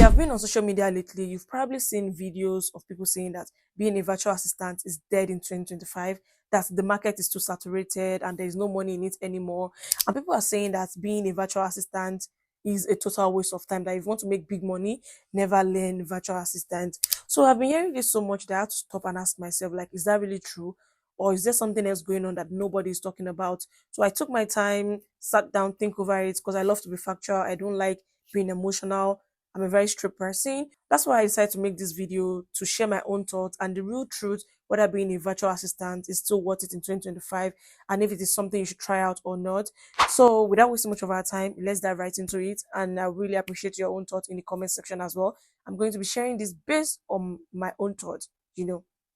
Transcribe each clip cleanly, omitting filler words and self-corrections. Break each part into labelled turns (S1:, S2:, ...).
S1: you have been on social media lately, you've probably seen videos of people saying that being a virtual assistant is dead in 2025, that the market is too saturated and there's no money in it anymore. And people are saying that being a virtual assistant is a total waste of time, that if you want to make big money, never learn virtual assistant. So I've been hearing this so much that I had to stop and ask myself, like, is that really true? Or is there something else going on that nobody is talking about? So I took my time, sat down, think over it because I love to be factual. I don't like being emotional. I'm a very strict person. That's why I decided to make this video to share my own thoughts and the real truth, whether being a virtual assistant is still worth it in 2025 and if it is something you should try out or not. So without wasting much of our time, let's dive right into it. And I really appreciate your own thoughts in the comment section as well. I'm going to be sharing this based on my own thoughts,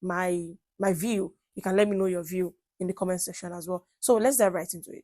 S1: my view. You can let me know your view in the comment section as well. So let's dive right into it.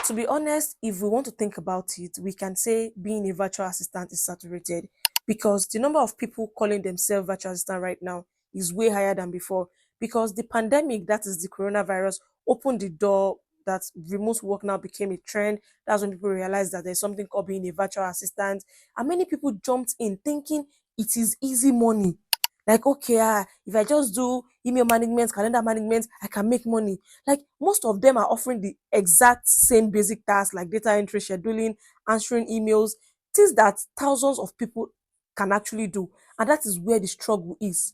S1: To be honest, if we want to think about it, we can say being a virtual assistant is saturated because the number of people calling themselves virtual assistant right now is way higher than before. Because the pandemic, that is the coronavirus, opened the door that remote work now became a trend. That's when people realized that there's something called being a virtual assistant. And many people jumped in thinking it is easy money. Like, okay, if I just do email management, calendar management, I can make money. Like, most of them are offering the exact same basic tasks like data entry, scheduling, answering emails, things that thousands of people can actually do. And that is where the struggle is.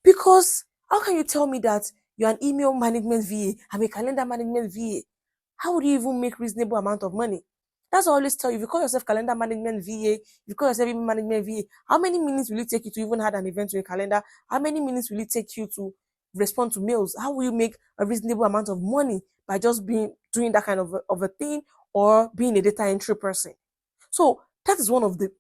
S1: Because how can you tell me that you're an email management VA, I'm a calendar management VA? How would you even make reasonable amount of money? That's what I always tell you. If you call yourself calendar management VA, if you call yourself email management VA, how many minutes will it take you to even add an event to your calendar? How many minutes will it take you to respond to mails? How will you make a reasonable amount of money by just being doing that kind of a thing or being a data entry person? So that is one of the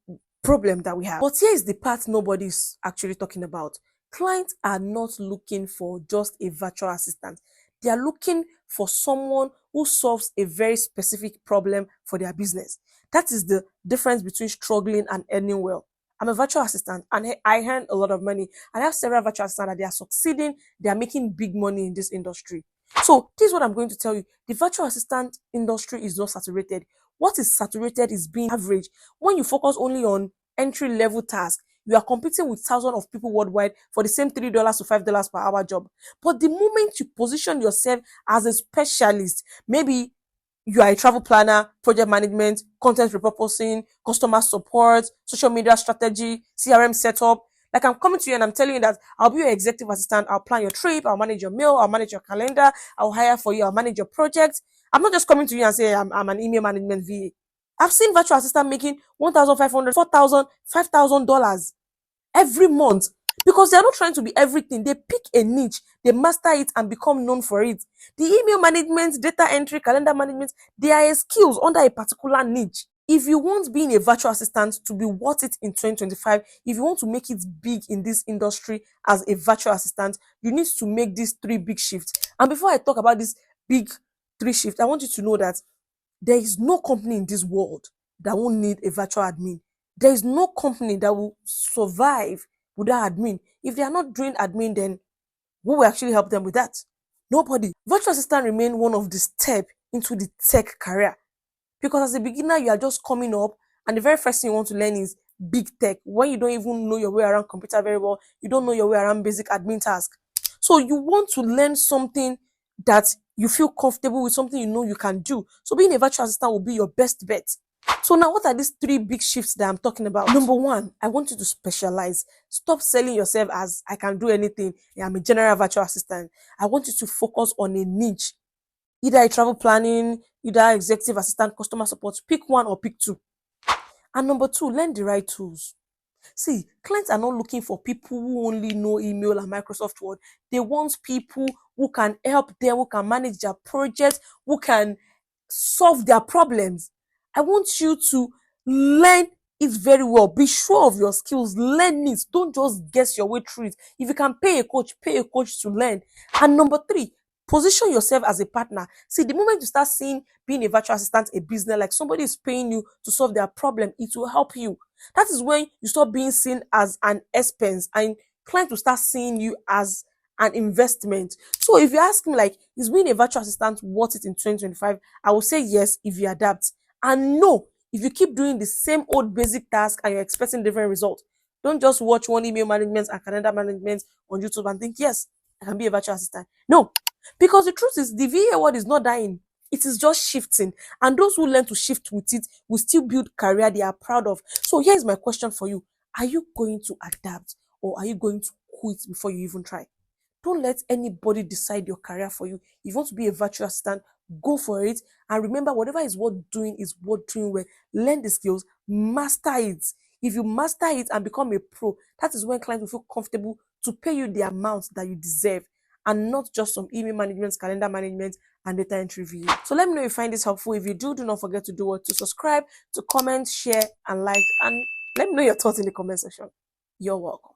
S1: problem that we have. But here is the part nobody is actually talking about. Clients are not looking for just a virtual assistant. They are looking for someone who solves a very specific problem for their business. That is the difference between struggling and earning well. I'm a virtual assistant and I earn a lot of money. I have several virtual assistants that they are succeeding, they are making big money in this industry. So this is what I'm going to tell you. The virtual assistant industry is not saturated. What is saturated is being average. When you focus only on entry level tasks, you are competing with thousands of people worldwide for the same $3 to $5 per hour job. But the moment you position yourself as a specialist, maybe you are a travel planner, project management, content repurposing, customer support, social media strategy, CRM setup. Like, I'm coming to you and I'm telling you that I'll be your executive assistant. I'll plan your trip. I'll manage your mail. I'll manage your calendar. I'll hire for you. I'll manage your project. I'm not just coming to you and say I'm an email management VA. I've seen virtual assistant making 1,500, 4,000, $5,000 every month because they're not trying to be everything. They pick a niche, they master it and become known for it. The email management, data entry, calendar management, they are skills under a particular niche. If you want being a virtual assistant to be worth it in 2025, if you want to make it big in this industry as a virtual assistant, you need to make these three big shifts. And before I talk about this big three shifts, I want you to know that there is no company in this world that won't need a virtual admin. There is no company that will survive without admin. If they are not doing admin, then who will actually help them with that? Nobody. Virtual assistant remain one of the steps into the tech career. Because as a beginner, you are just coming up, and the very first thing you want to learn is big tech. When you don't even know your way around computer very well, you don't know your way around basic admin tasks. So you want to learn something that you feel comfortable with, something you know you can do. So being a virtual assistant will be your best bet. So now, what are these three big shifts that I'm talking about? Number one, I want you to specialize. Stop selling yourself as I can do anything. I'm a general virtual assistant. I want you to focus on a niche. Either a travel planning, either executive assistant, customer support. Pick one or pick two. And number two, learn the right tools. See, clients are not looking for people who only know email and Microsoft Word. They want people who can help them, who can manage their projects, who can solve their problems. I want you to learn it very well. Be sure of your skills. Learn it. Don't just guess your way through it. If you can pay a coach to learn. And number three, position yourself as a partner. See, the moment you start seeing being a virtual assistant a business, like somebody is paying you to solve their problem, it will help you. That is when you stop being seen as an expense and clients will start seeing you as an investment. So if you ask me, like, is being a virtual assistant worth it in 2025? I will say yes if you adapt, and no If you keep doing the same old basic task and you're expecting different results, don't just watch one email management and calendar management on YouTube and think, yes, I can be a virtual assistant. No, because the truth is, the VA world is not dying. It is just shifting. And those who learn to shift with it will still build career they are proud of. So here's my question for you. Are you going to adapt, or are you going to quit before you even try? Don't let anybody decide your career for you. If you want to be a virtual assistant, go for it. And remember, whatever is worth doing is worth doing well. Learn the skills, master it. If you master it and become a pro, that is when clients will feel comfortable to pay you the amount that you deserve, and not just some email management, calendar management, and data entry VA. So let me know if you find this helpful. If you do, do not forget to do what? To subscribe, to comment, share, and like, and let me know your thoughts in the comment section. You're welcome.